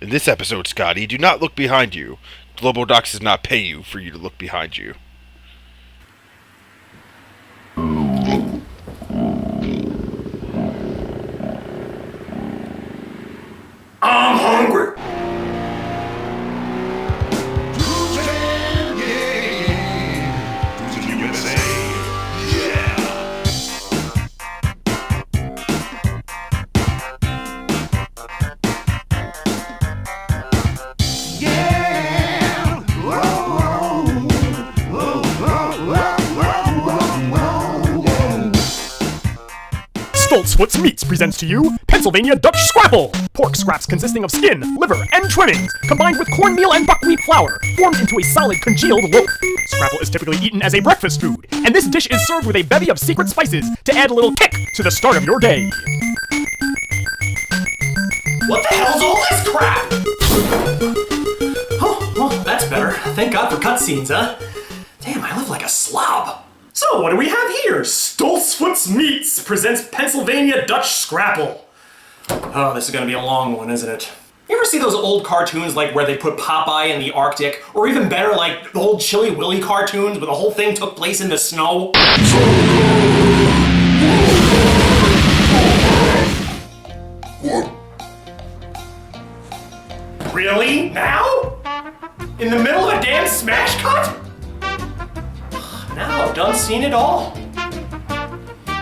In this episode, Scotty, do not look behind you. Globodox does not pay you for you to look behind you. I'm hungry. STOLTZFUS Meats presents to you Pennsylvania Dutch Scrapple! Pork scraps consisting of skin, liver, and trimmings, combined with cornmeal and buckwheat flour, formed into a solid congealed loaf. Scrapple is typically eaten as a breakfast food, and this dish is served with a bevy of secret spices to add a little kick to the start of your day. What the hell's all this crap? Oh, well, that's better. Thank God for cutscenes, huh? Damn, I live like a slob. So, what do we have here? STOLTZFUS Meats presents Pennsylvania Dutch Scrapple. Oh, this is gonna be a long one, isn't it? You ever see those old cartoons like where they put Popeye in the Arctic? Or even better, like the old Chilly Willy cartoons where the whole thing took place in the snow? Really? Now? In the middle of a damn smash cut? Now I've done seen it all.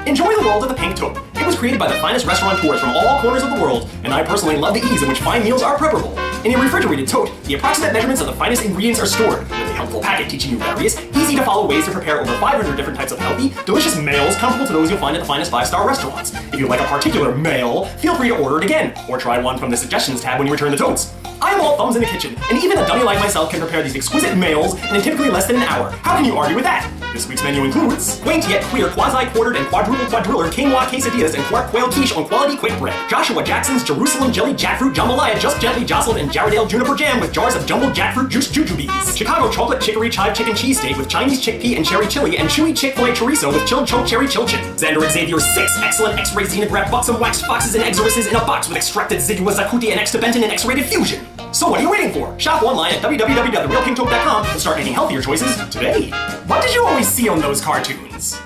Enjoy the world of the Pink Toad. It was created by the finest restaurateurs from all corners of the world, and I personally love the ease in which fine meals are preparable. In a refrigerated tote, the approximate measurements of the finest ingredients are stored, with a helpful packet teaching you various, easy-to-follow ways to prepare over 500 different types of healthy, delicious meals comparable to those you'll find at the finest 5-star restaurants. If you like a particular meal, feel free to order it again, or try one from the suggestions tab when you return the totes. I am all thumbs in the kitchen, and even a dummy like myself can prepare these exquisite meals in typically less than an hour. How can you argue with that? This week's menu includes quaint yet queer quasi-quartered and quadruple quinoa quesadillas and quark quail quiche on quality quick bread. Joshua Jackson's Jerusalem jelly jackfruit jambalaya just gently jostled in Jarradale juniper jam with jars of jumbled jackfruit juice jujubes. Chicago chocolate chicory chive chicken cheesesteak with Chinese chickpea and cherry chili and chewy Chick-fil-A chorizo with chilled choke cherry chilchin. Xander Xavier's 6 excellent X-ray xenograph buxom waxed foxes and exoruses in a box with extracted zigua zakuti and extabentin and X-rated fusion. So what are you waiting for? Shop online at www.therealpinktoad.com and start making healthier choices today. What did you always see on those cartoons?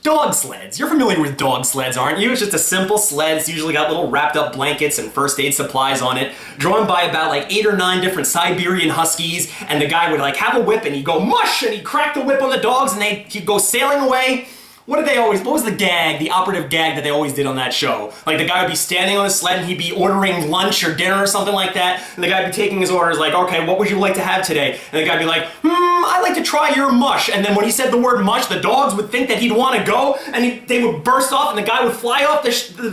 Dog sleds. You're familiar with dog sleds, aren't you? It's just a simple sled. It's usually got little wrapped up blankets and first aid supplies on it, drawn by about like 8 or 9 different Siberian huskies, and the guy would like have a whip and he'd go mush and he'd crack the whip on the dogs and he'd go sailing away. What was the gag, the operative gag that they always did on that show? Like the guy would be standing on the sled and he'd be ordering lunch or dinner or something like that, and the guy would be taking his orders like, okay, what would you like to have today? And the guy would be like, I'd like to try your mush. And then when he said the word mush, the dogs would think that he'd want to go, and they would burst off and the guy would fly off the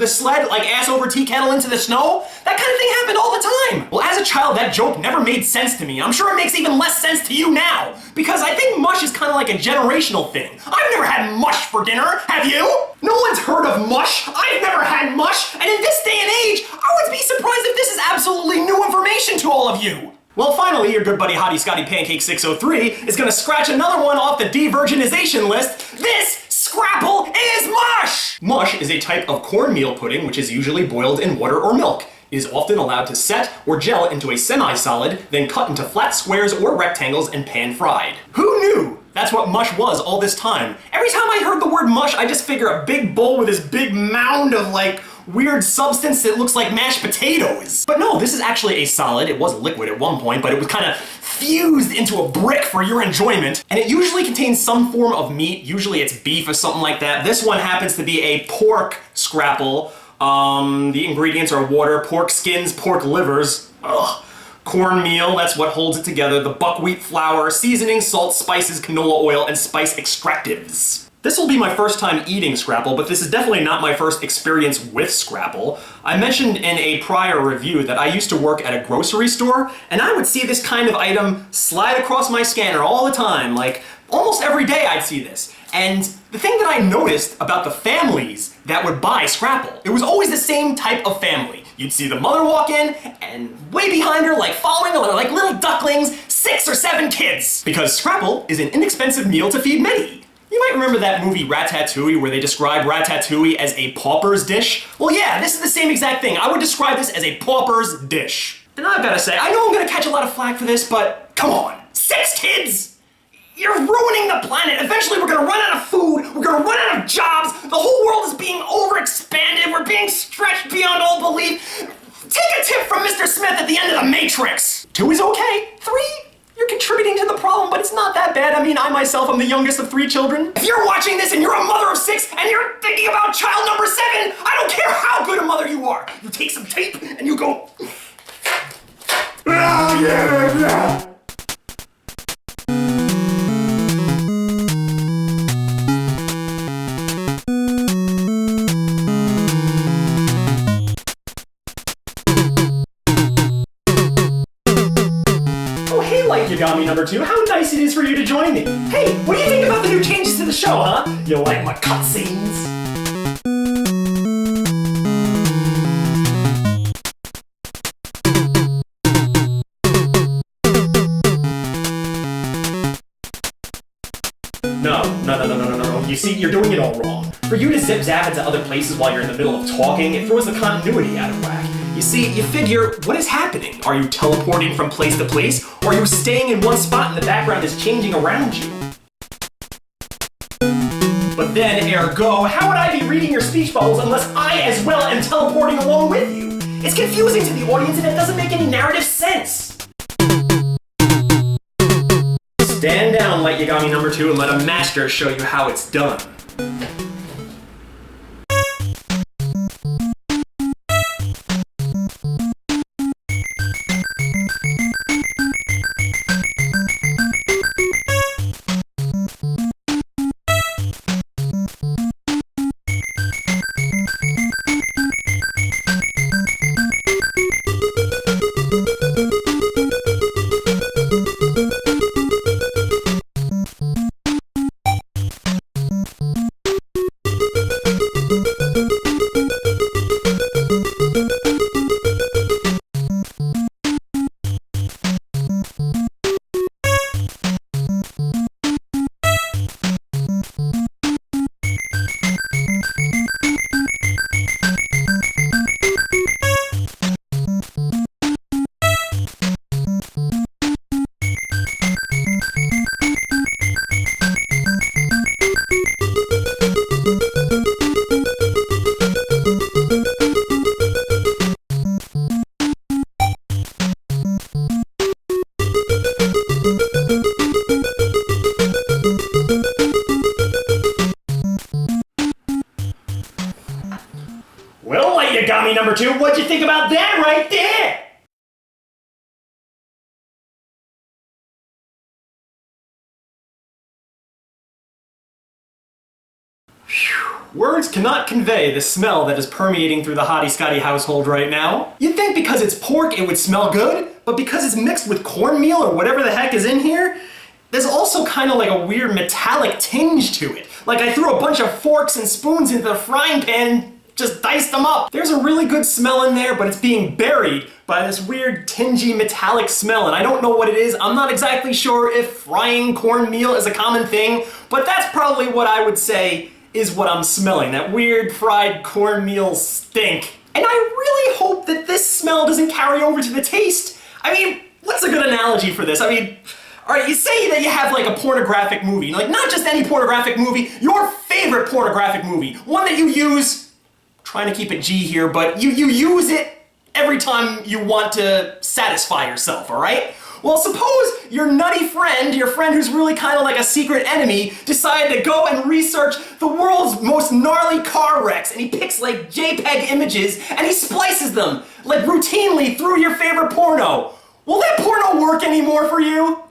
sled like ass over tea kettle into the snow. That kind of thing happened all the time. Well, as a child, that joke never made sense to me. I'm sure it makes even less sense to you now, because I think mush is kind of like a generational thing. I've never had mush for dinner, have you? No one's heard of mush. I've never had mush, and in this day and age, I would be surprised if this is absolutely new information to all of you. Well, finally, your good buddy Hottie Scotty Pancake 603 is gonna scratch another one off the de-virginization list. This Scrapple is mush! Mush is a type of cornmeal pudding which is usually boiled in water or milk. It is often allowed to set or gel into a semi-solid, then cut into flat squares or rectangles and pan-fried. Who knew? That's what mush was all this time. Every time I heard the word mush, I just figure a big bowl with this big mound of like weird substance that looks like mashed potatoes. But no, this is actually a solid. It was liquid at one point, but it was kind of fused into a brick for your enjoyment. And it usually contains some form of meat. Usually it's beef or something like that. This one happens to be a pork scrapple. The ingredients are water, pork skins, pork livers, cornmeal, that's what holds it together, the buckwheat flour, seasoning, salt, spices, canola oil, and spice extractives. This will be my first time eating Scrapple, but this is definitely not my first experience with Scrapple. I mentioned in a prior review that I used to work at a grocery store, and I would see this kind of item slide across my scanner all the time, like almost every day I'd see this. And the thing that I noticed about the families that would buy Scrapple, it was always the same type of family. You'd see the mother walk in, and way behind her, like following her, like little ducklings, 6 or 7 kids. Because Scrapple is an inexpensive meal to feed many. You might remember that movie Ratatouille where they describe Ratatouille as a pauper's dish. Well yeah, this is the same exact thing. I would describe this as a pauper's dish. And I've gotta say, I know I'm gonna catch a lot of flack for this, but come on, 6 kids! You're ruining the planet. Eventually we're gonna run out of food, we're gonna run out of jobs, the whole world is being overexpanded, we're being stretched beyond all belief. Take a tip from Mr. Smith at the end of The Matrix. 2 is okay. 3, you're contributing to the problem, but it's not that bad. I mean, I myself am the youngest of 3 children. If you're watching this and you're a mother of 6 and you're thinking about child number 7, I don't care how good a mother you are. You take some tape and you go... Yagami number 2, how nice it is for you to join me. Hey, what do you think about the new changes to the show, huh? You like my cutscenes? No. You see, you're doing it all wrong. For you to zip-zap into other places while you're in the middle of talking, it throws the continuity out of whack. You see, you figure, what is happening? Are you teleporting from place to place? Or are you staying in one spot and the background is changing around you? But then, ergo, how would I be reading your speech bubbles unless I as well am teleporting along with you? It's confusing to the audience and it doesn't make any narrative sense. Stand down, Light Yagami number 2, and let a master show you how it's done. Well, Light Yagami number 2, what'd you think about that right there? Words cannot convey the smell that is permeating through the Hottie Scotty household right now. You'd think because it's pork it would smell good, but because it's mixed with cornmeal or whatever the heck is in here, there's also kind of like a weird metallic tinge to it. Like I threw a bunch of forks and spoons into the frying pan and just diced them up. There's a really good smell in there, but it's being buried by this weird tingy metallic smell, and I don't know what it is. I'm not exactly sure if frying cornmeal is a common thing, but that's probably what I would say is what I'm smelling, that weird fried cornmeal stink. And I really hope that this smell doesn't carry over to the taste. I mean, what's a good analogy for this? I mean, alright, you say that you have like a pornographic movie, like not just any pornographic movie, your favorite pornographic movie, one that you use, trying to keep it G here, but you use it every time you want to satisfy yourself, alright? Well, suppose your nutty friend, your friend who's really kind of like a secret enemy, decided to go and research the world's most gnarly car wrecks, and he picks like JPEG images and he splices them like routinely through your favorite porno. Will that porno work anymore for you?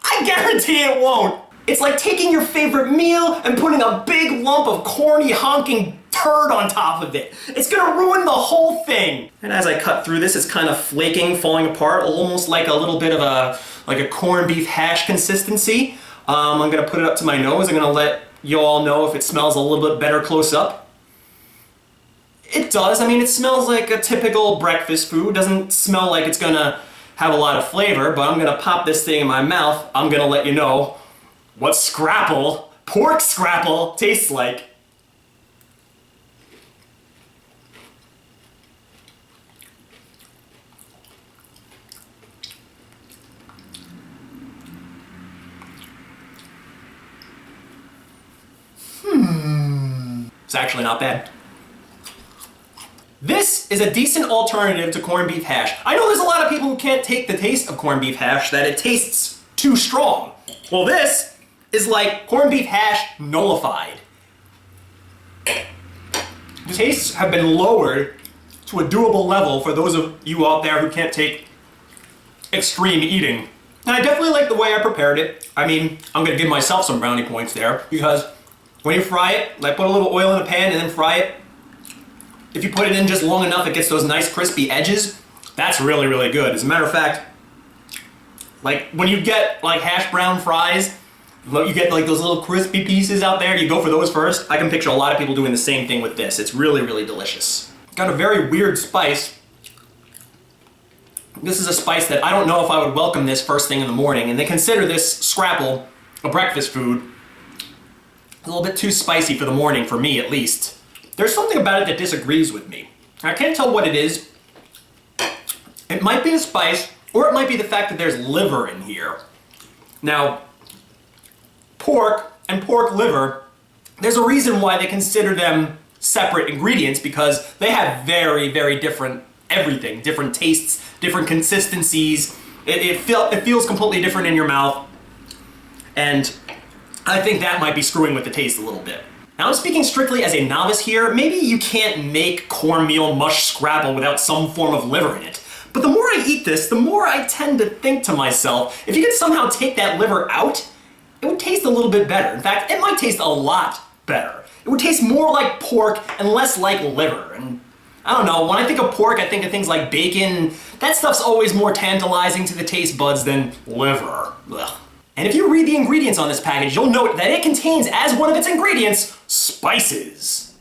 I guarantee it won't. It's like taking your favorite meal and putting a big lump of corny honking turd on top of it. It's gonna ruin the whole thing. And as I cut through this, it's kind of flaking, falling apart, almost like a little bit of a corned beef hash consistency. I'm gonna put it up to my nose. I'm gonna let you all know if it smells a little bit better close up. It does. I mean, it smells like a typical breakfast food. Doesn't smell like it's gonna have a lot of flavor, but I'm gonna pop this thing in my mouth. I'm gonna let you know what scrapple, pork scrapple, tastes like. It's actually not bad. This is a decent alternative to corned beef hash. I know there's a lot of people who can't take the taste of corned beef hash, that it tastes too strong. Well, this is like corned beef hash nullified. The tastes have been lowered to a doable level for those of you out there who can't take extreme eating. And I definitely like the way I prepared it. I mean, I'm gonna give myself some brownie points there, because when you fry it, like put a little oil in the pan and then fry it, if you put it in just long enough, it gets those nice crispy edges. That's really, really good. As a matter of fact, like when you get like hash brown fries, you get like those little crispy pieces out there, you go for those first. I can picture a lot of people doing the same thing with this. It's really, really delicious. Got a very weird spice. This is a spice that I don't know if I would welcome this first thing in the morning, and they consider this scrapple a breakfast food. A little bit too spicy for the morning, for me at least. There's something about it that disagrees with me. I can't tell what it is. It might be the spice, or it might be the fact that there's liver in here. Now, pork and pork liver, there's a reason why they consider them separate ingredients, because they have very, very different everything, different tastes, different consistencies. It feels completely different in your mouth, and I think that might be screwing with the taste a little bit. Now, I'm speaking strictly as a novice here. Maybe you can't make cornmeal mush scrapple without some form of liver in it. But the more I eat this, the more I tend to think to myself, if you could somehow take that liver out, it would taste a little bit better. In fact, it might taste a lot better. It would taste more like pork and less like liver. And I don't know, when I think of pork, I think of things like bacon. That stuff's always more tantalizing to the taste buds than liver. Ugh. And if you read the ingredients on this package, you'll note that it contains, as one of its ingredients, spices.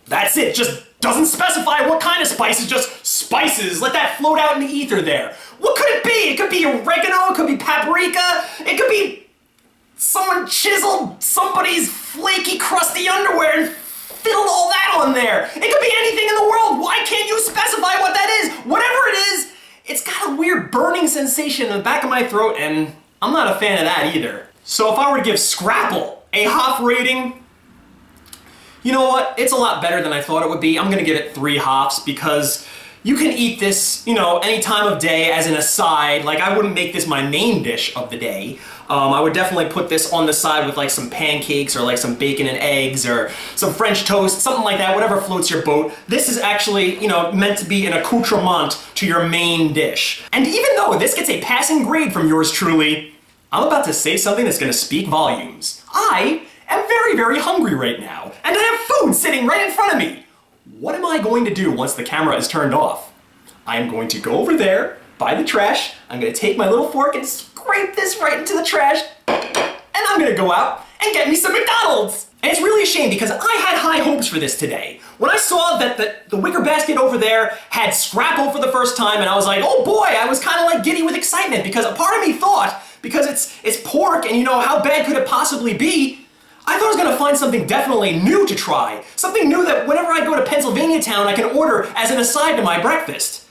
That's it, just doesn't specify what kind of spices, just spices. Let that float out in the ether there. What could it be? It could be oregano, it could be paprika, it could be someone chiseled somebody's flaky, crusty underwear and fiddled all that on there. It could be anything in the world. Why can't you specify what that is? Whatever it is, it's got a weird burning sensation in the back of my throat, and I'm not a fan of that either. So if I were to give Scrapple a Hoff rating, you know what? It's a lot better than I thought it would be. I'm gonna give it 3 Hoffs, because you can eat this, you know, any time of day as an aside. Like, I wouldn't make this my main dish of the day. I would definitely put this on the side with like some pancakes or like some bacon and eggs or some French toast, something like that, whatever floats your boat. This is actually, you know, meant to be an accoutrement to your main dish. And even though this gets a passing grade from yours truly, I'm about to say something that's gonna speak volumes. I am very, very hungry right now, and I have food sitting right in front of me. What am I going to do once the camera is turned off? I am going to go over there, by the trash, I'm gonna take my little fork and scrape this right into the trash, and I'm gonna go out and get me some McDonald's. And it's really a shame, because I had high hopes for this today. When I saw that the wicker basket over there had Scrapple for the first time, and I was like, oh boy, I was kind of like giddy with excitement, because a part of me thought, because it's pork and you know, how bad could it possibly be? I thought I was gonna find something definitely new to try. Something new that whenever I go to Pennsylvania town, I can order as an aside to my breakfast.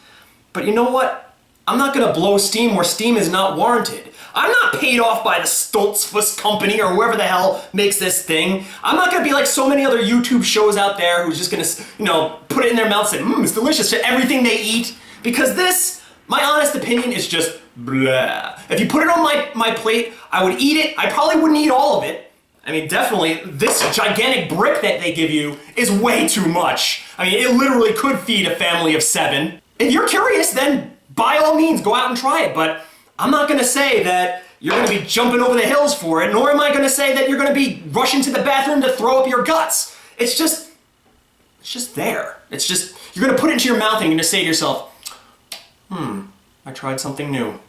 But you know what? I'm not gonna blow steam where steam is not warranted. I'm not paid off by the STOLTZFUS company or whoever the hell makes this thing. I'm not gonna be like so many other YouTube shows out there who's just gonna, you know, put it in their mouth and say, it's delicious to everything they eat. Because this, my honest opinion, is just blah. If you put it on my plate, I would eat it. I probably wouldn't eat all of it. I mean, definitely, this gigantic brick that they give you is way too much. I mean, it literally could feed a family of 7. If you're curious, then by all means, go out and try it, but I'm not gonna say that you're gonna be jumping over the hills for it, nor am I gonna say that you're gonna be rushing to the bathroom to throw up your guts. It's just there. It's just, you're gonna put it into your mouth and you're gonna say to yourself, I tried something new.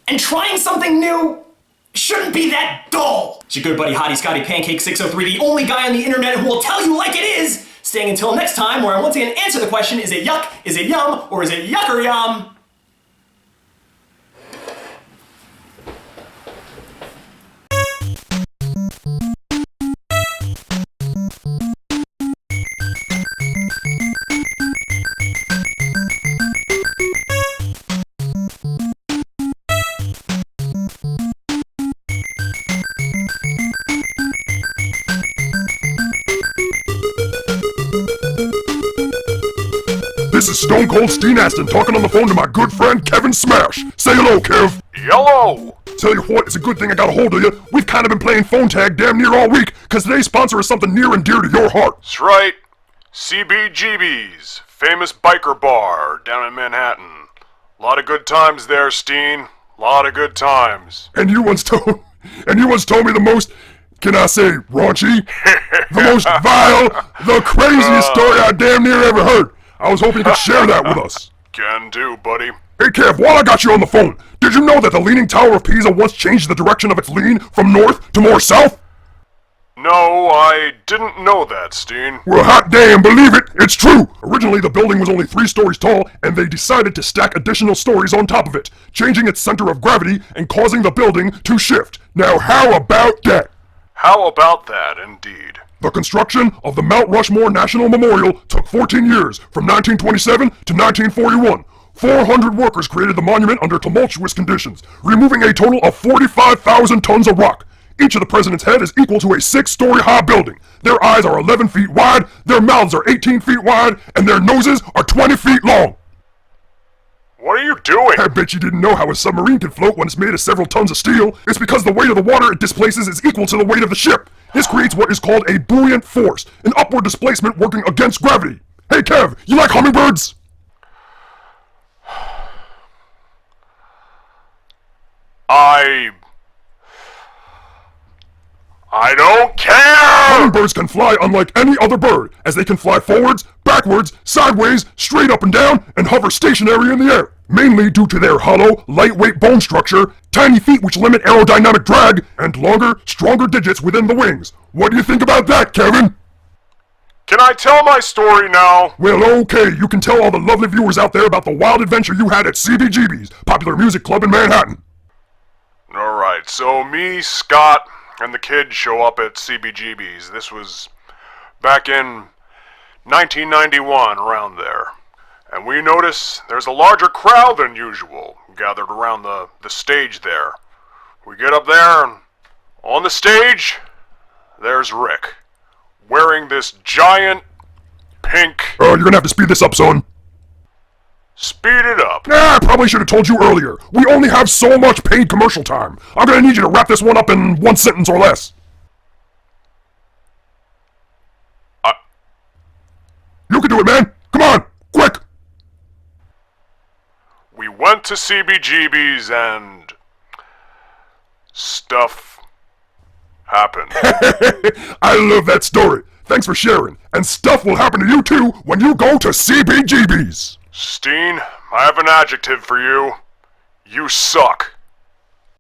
And trying something new shouldn't be that dull. It's your good buddy Hottie Scotty Pancake 603, the only guy on the internet who will tell you like it is. Staying until next time, where I once again answer the question, is it yuck, is it yum, or is it yuck or yum? Cold Steen Aston talking on the phone to my good friend Kevin Smash. Say hello, Kev. Hello! Tell you what, it's a good thing I got a hold of you. We've kind of been playing phone tag damn near all week, because today's sponsor is something near and dear to your heart. That's right. CBGB's, famous biker bar down in Manhattan. A lot of good times there, Steen. A lot of good times. And you once told me the most, can I say raunchy? The most vile, the craziest story I damn near ever heard. I was hoping you could share that with us. Can do, buddy. Hey Kev, while I got you on the phone, did you know that the Leaning Tower of Pisa once changed the direction of its lean from north to more south? No, I didn't know that, Steen. Well, hot damn, believe it, it's true! Originally, the building was only 3 stories tall, and they decided to stack additional stories on top of it, changing its center of gravity and causing the building to shift. Now, how about that? How about that, indeed? The construction of the Mount Rushmore National Memorial took 14 years, from 1927 to 1941. 400 workers created the monument under tumultuous conditions, removing a total of 45,000 tons of rock. Each of the president's head is equal to a 6-story high building. Their eyes are 11 feet wide, their mouths are 18 feet wide, and their noses are 20 feet long. What are you doing? I bet you didn't know how a submarine can float when it's made of several tons of steel. It's because the weight of the water it displaces is equal to the weight of the ship. This creates what is called a buoyant force, an upward displacement working against gravity. Hey Kev, you like hummingbirds? I don't care! Hummingbirds can fly unlike any other bird, as they can fly forwards, backwards, sideways, straight up and down, and hover stationary in the air. Mainly due to their hollow, lightweight bone structure, tiny feet which limit aerodynamic drag, and longer, stronger digits within the wings. What do you think about that, Kevin? Can I tell my story now? Well, okay, you can tell all the lovely viewers out there about the wild adventure you had at CBGB's, popular music club in Manhattan. Alright, so me, Scott, and the kid show up at CBGB's. This was back in 1991, around there. And we notice there's a larger crowd than usual gathered around the stage there. We get up there, and on the stage, there's Rick, wearing this giant pink... You're gonna have to speed this up, son. Speed it up. I probably should have told you earlier. We only have so much paid commercial time. I'm gonna need you to wrap this one up in 1 sentence or less. You can do it, man. Come on, quick. We went to CBGB's and... stuff happened. I love that story. Thanks for sharing. And stuff will happen to you too when you go to CBGB's. Steen, I have an adjective for you. You suck.